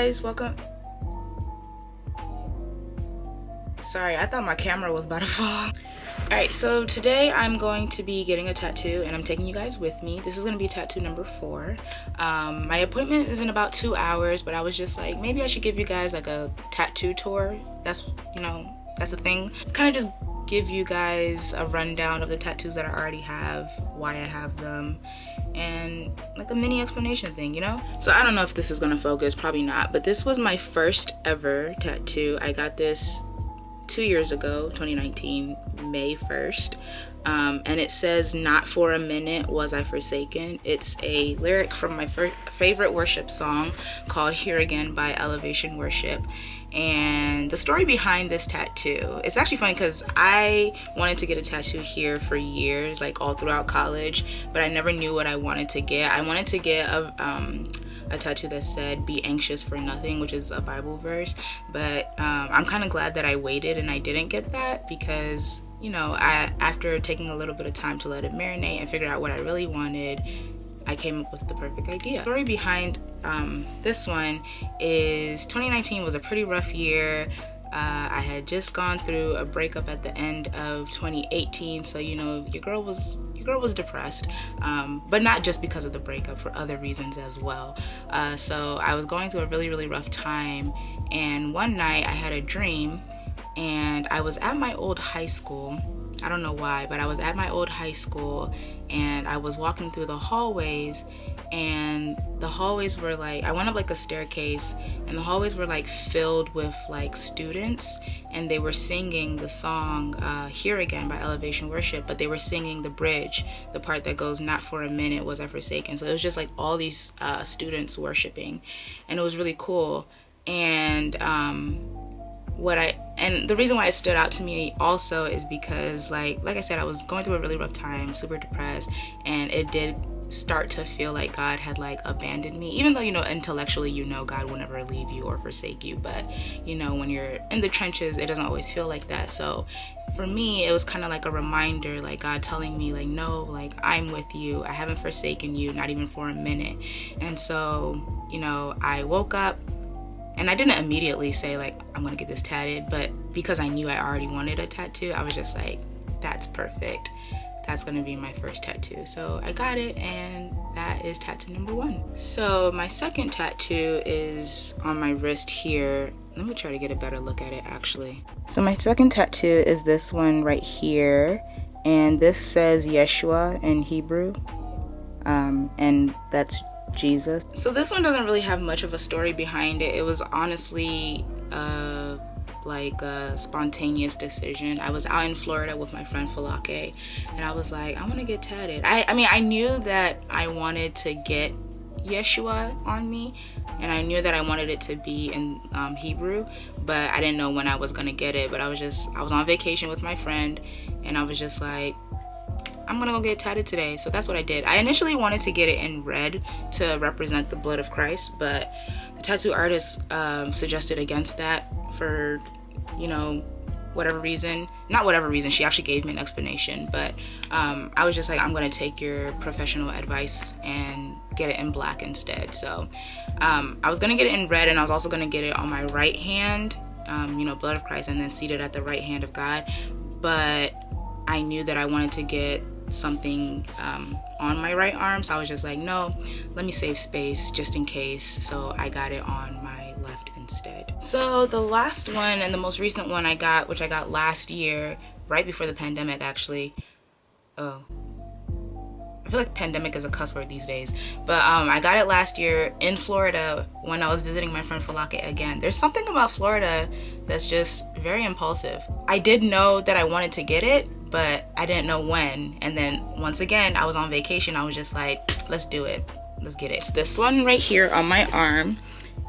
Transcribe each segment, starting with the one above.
guys, welcome. Sorry, I thought my camera was about to fall. Alright, so today I'm going to be getting a tattoo and I'm taking you guys with me. This is going to be tattoo number 4. My appointment is in about 2 hours, but I was just like, maybe I should give you guys like a tattoo tour. That's a thing. Kind of just give you guys a rundown of the tattoos that I already have, why I have them, and like a mini explanation thing, So I don't know if this is gonna focus, probably not, but this was my first ever tattoo. I got this 2 years ago, 2019, May 1st. And it says, "Not for a minute was I forsaken." It's a lyric from my favorite worship song called "Here Again" by Elevation Worship. And the story behind this tattoo, it's actually funny because I wanted to get a tattoo here for years, like all throughout college, but I never knew what I wanted to get. I wanted to get a tattoo that said "Be anxious for nothing," which is a Bible verse, but I'm kind of glad that I waited and I didn't get that because after taking a little bit of time to let it marinate and figure out what I really wanted, I came up with the perfect idea. The story behind this one is 2019 was a pretty rough year. I had just gone through a breakup at the end of 2018, so your girl was depressed, but not just because of the breakup, for other reasons as well. So I was going through a really, really rough time, and one night I had a dream, and I was at my old high school. I don't know why, but I was at my old high school, and I was walking through the hallways, and the hallways were like, I went up like a staircase, and the hallways were like filled with like students, and they were singing the song "Here Again" by Elevation Worship, but they were singing the bridge, the part that goes, "Not for a minute was I forsaken." So it was just like all these students worshiping, and it was really cool. And the reason why it stood out to me also is because like I said, I was going through a really rough time, super depressed, and it did start to feel like God had like abandoned me, even though intellectually God will never leave you or forsake you, but when you're in the trenches it doesn't always feel like that. So for me it was kind of like a reminder, like God telling me like, no, like I'm with you, I haven't forsaken you, not even for a minute. And so I woke up, and I didn't immediately say like, I'm gonna get this tatted, but because I knew I already wanted a tattoo, I was just like, that's perfect, that's gonna be my first tattoo. So I got it, and that is tattoo number 1. So my second tattoo is on my wrist here. Let me try to get a better look at it actually. So my second tattoo is this one right here, and this says Yeshua in Hebrew, and that's Jesus. So this one doesn't really have much of a story behind it. It was honestly like a spontaneous decision. I was out in Florida with my friend Falake, and I was like, I want to get tatted. I knew that I wanted to get Yeshua on me, and I knew that I wanted it to be in Hebrew, but I didn't know when I was gonna get it. But I was on vacation with my friend, and I was just like, I'm gonna go get tatted today. So that's what I did. I initially wanted to get it in red to represent the blood of Christ, but the tattoo artist suggested against that for whatever reason. Not whatever reason, she actually gave me an explanation, but I was just like, I'm gonna take your professional advice and get it in black instead. So I was gonna get it in red, and I was also gonna get it on my right hand, blood of Christ, and then seated at the right hand of God. But I knew that I wanted to get something on my right arm, so I was just like, no, let me save space just in case. So I got it on my left instead. So the last one and the most recent one I got, which I got last year, right before the pandemic actually. I feel like pandemic is a cuss word these days, but I got it last year in Florida when I was visiting my friend Falake again. There's something about Florida that's just very impulsive. I did know that I wanted to get it, but I didn't know when. And then once again, I was on vacation. I was just like, let's do it. Let's get it. It's this one right here on my arm,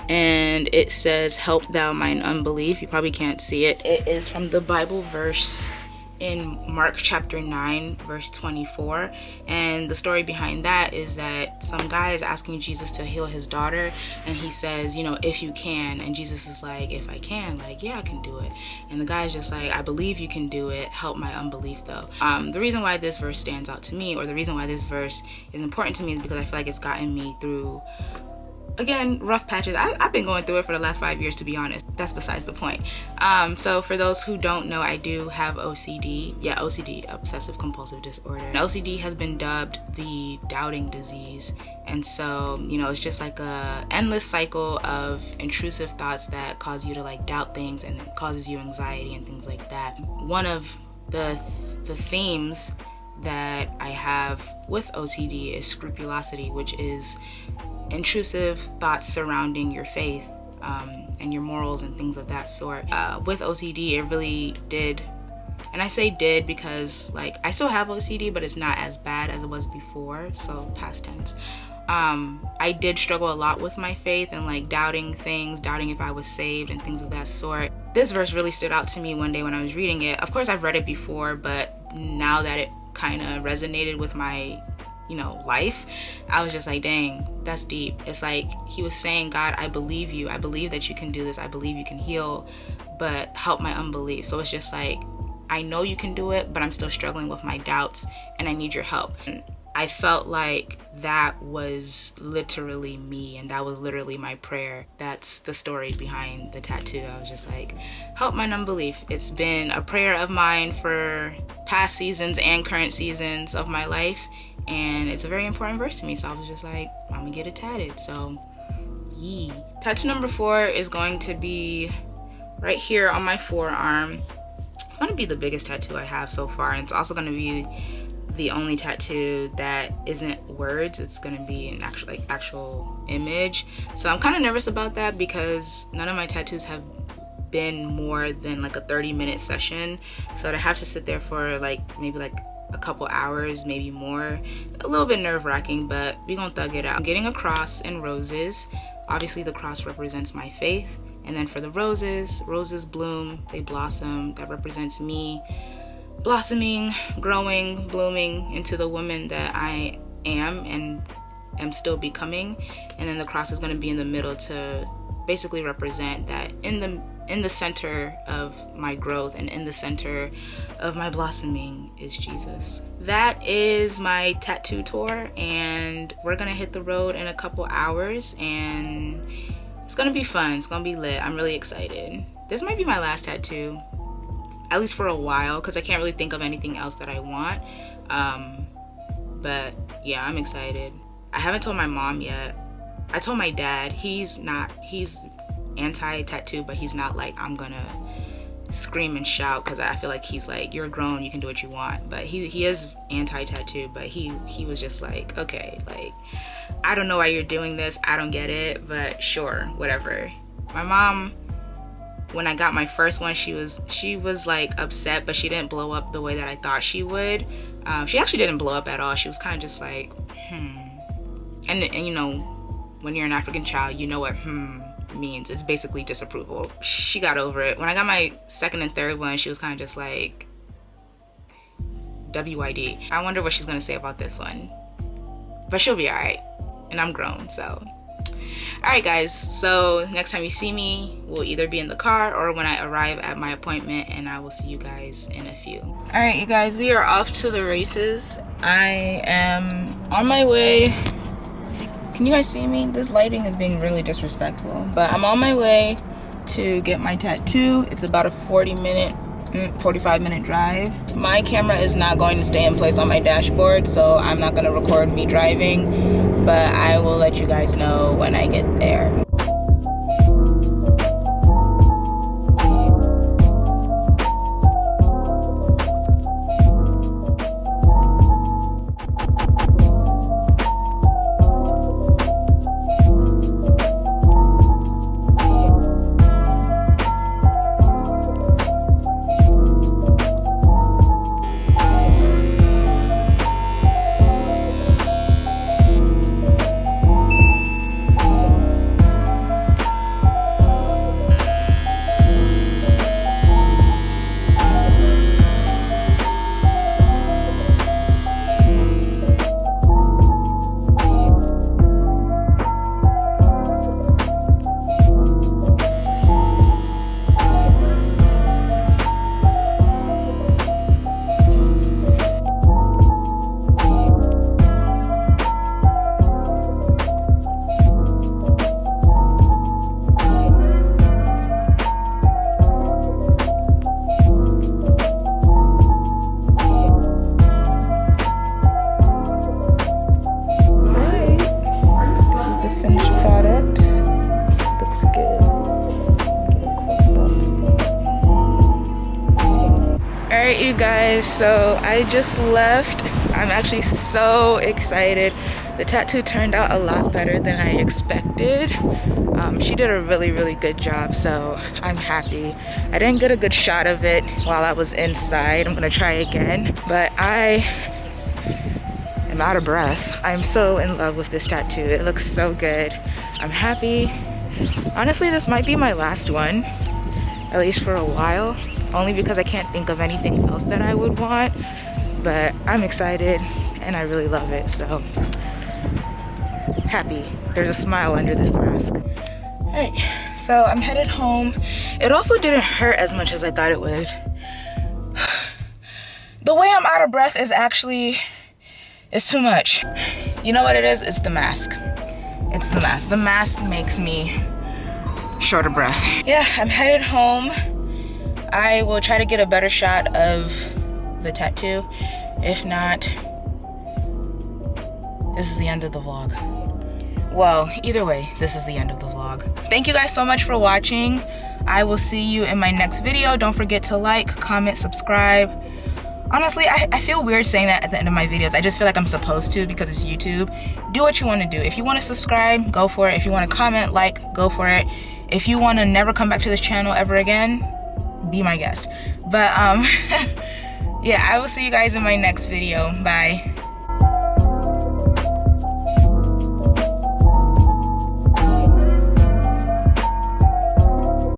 and it says, "Help thou mine unbelief." You probably can't see it. It is from the Bible verse in Mark chapter 9 verse 24, and the story behind that is that some guy is asking Jesus to heal his daughter, and he says, if you can, and Jesus is like, if I can, like, yeah, I can do it. And the guy's just like, I believe you can do it, help my unbelief though. The reason why this verse stands out to me, or the reason why this verse is important to me, is because I feel like it's gotten me through again, rough patches. I've been going through it for the last 5 years, to be honest. That's besides the point. So for those who don't know, I do have OCD. Yeah, OCD, obsessive compulsive disorder. And OCD has been dubbed the doubting disease. And so, you know, it's just like a endless cycle of intrusive thoughts that cause you to like doubt things, and it causes you anxiety and things like that. One of the themes that I have with OCD is scrupulosity, which is intrusive thoughts surrounding your faith and your morals and things of that sort. With OCD, it really did, and I say did because like I still have OCD, but it's not as bad as it was before, so past tense. I did struggle a lot with my faith and like doubting things, doubting if I was saved and things of that sort. This verse really stood out to me one day when I was reading it. Of course, I've read it before, but now that it kind of resonated with my, you know, life, I was just like, dang, that's deep. It's like he was saying, God, I believe you. I believe that you can do this. I believe you can heal, but help my unbelief. So it's just like, I know you can do it, but I'm still struggling with my doubts and I need your help. And I felt like that was literally me, and that was literally my prayer. That's the story behind the tattoo. I was just like, help my unbelief. It's been a prayer of mine for past seasons and current seasons of my life, and it's a very important verse to me. So I was just like, I'm gonna get it tatted. So yee. Tattoo number 4 is going to be right here on my forearm. It's gonna be the biggest tattoo I have so far, and it's also gonna be the only tattoo that isn't words. It's gonna be an actual image. So I'm kind of nervous about that because none of my tattoos have been more than like a 30-minute session. So to have to sit there for like maybe like a couple hours, maybe more, a little bit nerve-wracking, but we gonna thug it out. I'm getting a cross and roses. Obviously the cross represents my faith, and then for the roses bloom, they blossom. That represents me blossoming, growing, blooming into the woman that I am and am still becoming. And then the cross is going to be in the middle to basically represent that in the center of my growth and in the center of my blossoming is Jesus. That is my tattoo tour, and we're gonna hit the road in a couple hours, and it's gonna be fun. It's gonna be lit. I'm really excited. This might be my last tattoo, at least for a while, because I can't really think of anything else that I want. But yeah, I'm excited. I haven't told my mom yet. I told my dad. He's anti-tattoo, but he's not like, I'm gonna scream and shout, because I feel like he's like, you're grown, you can do what you want. But he is anti-tattoo, but he was just like, okay, like, I don't know why you're doing this, I don't get it, but sure, whatever. My mom, when I got my first one, she was like upset, but she didn't blow up the way that I thought she would. She actually didn't blow up at all. She was kind of just like, and you know, when you're an African child, you know what means. It's basically disapproval. She got over it. When I got my second and third one, she was kind of just like, WID. I wonder what she's gonna say about this one, but she'll be all right, and I'm grown, so. All right, guys, so next time you see me, we'll either be in the car or when I arrive at my appointment, and I will see you guys in a few. All right, you guys, we are off to the races. I am on my way. Can you guys see me? This lighting is being really disrespectful, but I'm on my way to get my tattoo. It's about a 45-minute drive. My camera is not going to stay in place on my dashboard, so I'm not going to record me driving, but I will let you guys know when I get there. guys, so I just left. I'm actually so excited. The tattoo turned out a lot better than I expected. She did a really good job, so I'm happy. I didn't get a good shot of it while I was inside. I'm gonna try again, but I am out of breath. I'm so in love with this tattoo. It looks so good. I'm happy. Honestly, this might be my last one, at least for a while, only because I can't think of anything else that I would want, but I'm excited and I really love it, so happy. There's a smile under this mask. All right, so I'm headed home. It also didn't hurt as much as I thought it would. The way I'm out of breath is actually, it's too much. You know what it is? It's the mask. It's the mask. The mask makes me short of breath. Yeah, I'm headed home. I will try to get a better shot of the tattoo. If not, this is the end of the vlog. Well, either way, this is the end of the vlog. Thank you guys so much for watching. I will see you in my next video. Don't forget to like, comment, subscribe. Honestly, I feel weird saying that at the end of my videos. I just feel like I'm supposed to because it's YouTube. Do what you want to do. If you want to subscribe, go for it. If you want to comment, like, go for it. If you want to never come back to this channel ever again, be my guest. But yeah, I will see you guys in my next video. Bye.